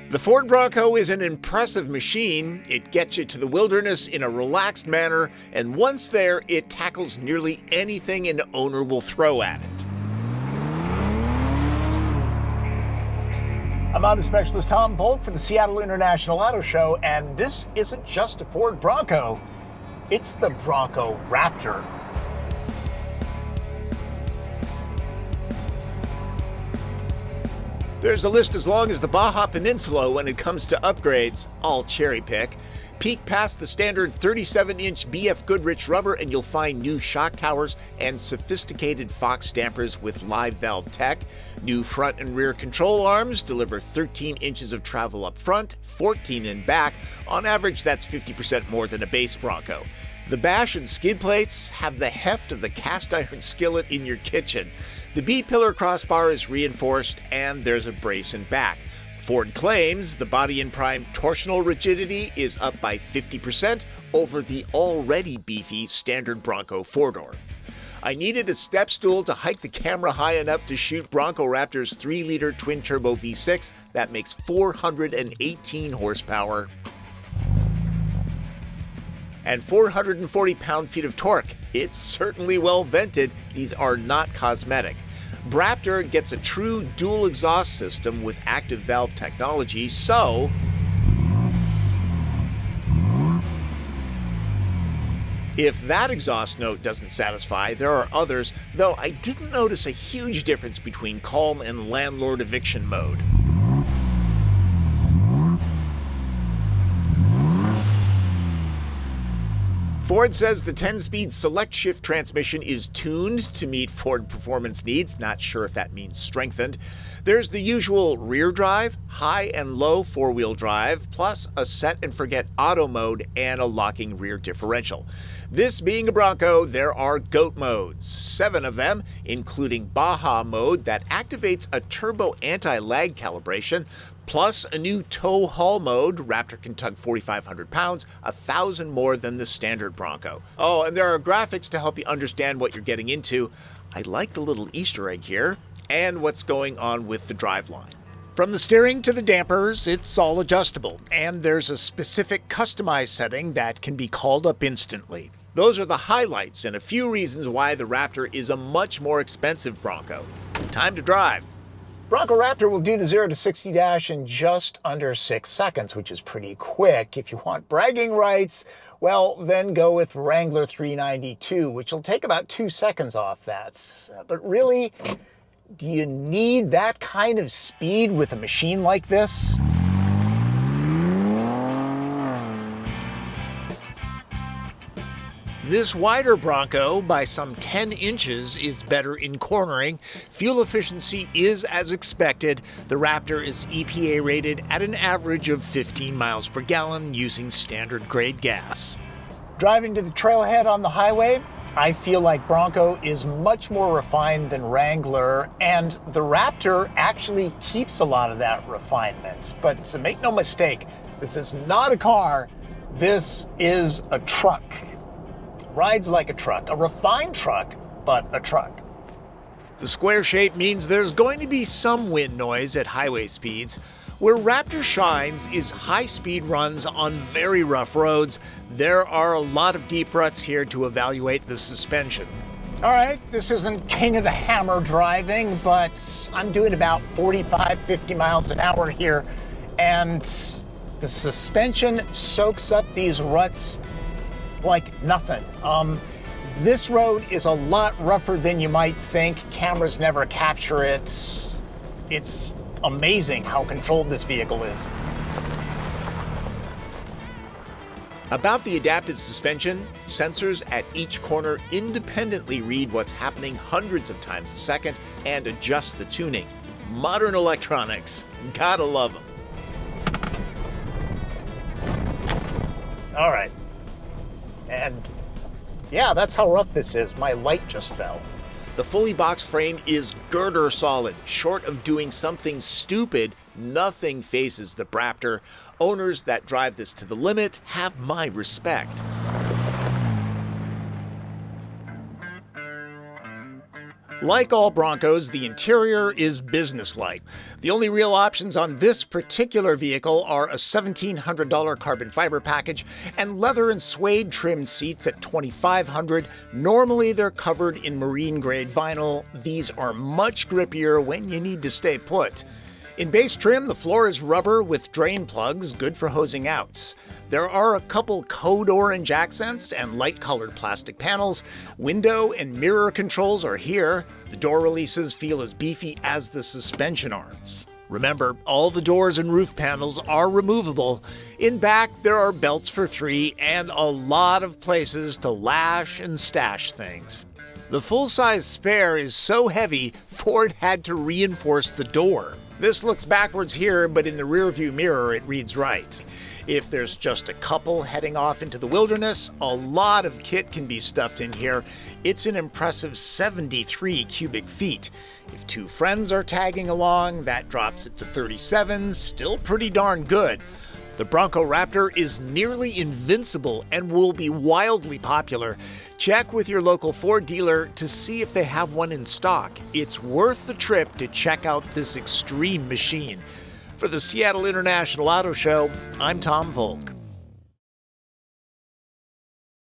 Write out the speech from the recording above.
The Ford Bronco is an impressive machine. It gets you to the wilderness in a relaxed manner, and once there, it tackles nearly anything an owner will throw at it. I'm Automotive Specialist Tom Voelk for the Seattle International Auto Show, and this isn't just a Ford Bronco, it's the Bronco Raptor. There's a list as long as the Baja Peninsula when it comes to upgrades. I'll cherry pick. Peek past the standard 37-inch BF Goodrich rubber and you'll find new shock towers and sophisticated Fox dampers with live valve tech. New front and rear control arms deliver 13 inches of travel up front, 14 in back. On average, that's 50% more than a base Bronco. The bash and skid plates have the heft of the cast iron skillet in your kitchen. The B-pillar crossbar is reinforced and there's a brace in back. Ford claims the body in prime torsional rigidity is up by 50% over the already beefy standard Bronco four-door. I needed a step stool to hike the camera high enough to shoot Bronco Raptor's 3-liter twin-turbo V6 that makes 418 horsepower and 440 pound-feet of torque. It's certainly well vented. These are not cosmetic. Raptor gets a true dual exhaust system with active valve technology, so if that exhaust note doesn't satisfy, there are others, though I didn't notice a huge difference between calm and landlord eviction mode. Ford says the 10-speed select shift transmission is tuned to meet Ford performance needs. Not sure if that means strengthened. There's the usual rear drive, high and low four-wheel drive, plus a set and forget auto mode and a locking rear differential. This being a Bronco, there are GOAT modes, 7 of them, including Baja mode that activates a turbo anti-lag calibration, plus a new tow haul mode. Raptor can tug 4,500 pounds, 1,000 more than the standard Bronco. Oh, and there are graphics to help you understand what you're getting into. I like the little Easter egg here, and what's going on with the driveline. From the steering to the dampers, it's all adjustable, and there's a specific customized setting that can be called up instantly. Those are the highlights and a few reasons why the Raptor is a much more expensive Bronco. Time to drive. Bronco Raptor will do the 0 to 60 dash in just under 6 seconds, which is pretty quick. If you want bragging rights, well, then go with Wrangler 392, which will take about 2 seconds off that. But really, do you need that kind of speed with a machine like this? This wider Bronco, by some 10 inches, is better in cornering. Fuel efficiency is as expected. The Raptor is EPA rated at an average of 15 miles per gallon using standard grade gas. Driving to the trailhead on the highway, I feel like Bronco is much more refined than Wrangler, and the Raptor actually keeps a lot of that refinement. But make no mistake, this is not a car, this is a truck. Rides like a truck, a refined truck, but a truck. The square shape means there's going to be some wind noise at highway speeds. Where Raptor shines is high-speed runs on very rough roads. There are a lot of deep ruts here to evaluate the suspension. All right, this isn't king of the hammer driving, but I'm doing about 45, 50 miles an hour here, and the suspension soaks up these ruts like nothing. This road is a lot rougher than you might think. Cameras never capture it. It's amazing how controlled this vehicle is. About the adaptive suspension, sensors at each corner independently read what's happening hundreds of times a second and adjust the tuning. Modern electronics, gotta love them. All right. And yeah, that's how rough this is. My light just fell. The fully boxed frame is girder solid. Short of doing something stupid, nothing phases the Raptor. Owners that drive this to the limit have my respect. Like all Broncos, the interior is businesslike. The only real options on this particular vehicle are a $1,700 carbon fiber package and leather and suede trimmed seats at $2,500. Normally they're covered in marine grade vinyl. These are much grippier when you need to stay put. In base trim, the floor is rubber with drain plugs, good for hosing out. There are a couple code orange accents and light-colored plastic panels. Window and mirror controls are here. The door releases feel as beefy as the suspension arms. Remember, all the doors and roof panels are removable. In back, there are belts for 3 and a lot of places to lash and stash things. The full-size spare is so heavy, Ford had to reinforce the door. This looks backwards here, but in the rearview mirror it reads right. If there's just a couple heading off into the wilderness, a lot of kit can be stuffed in here. It's an impressive 73 cubic feet. If 2 friends are tagging along, that drops it to 37, still pretty darn good. The Bronco Raptor is nearly invincible and will be wildly popular. Check with your local Ford dealer to see if they have one in stock. It's worth the trip to check out this extreme machine. For the Seattle International Auto Show, I'm Tom Voelk.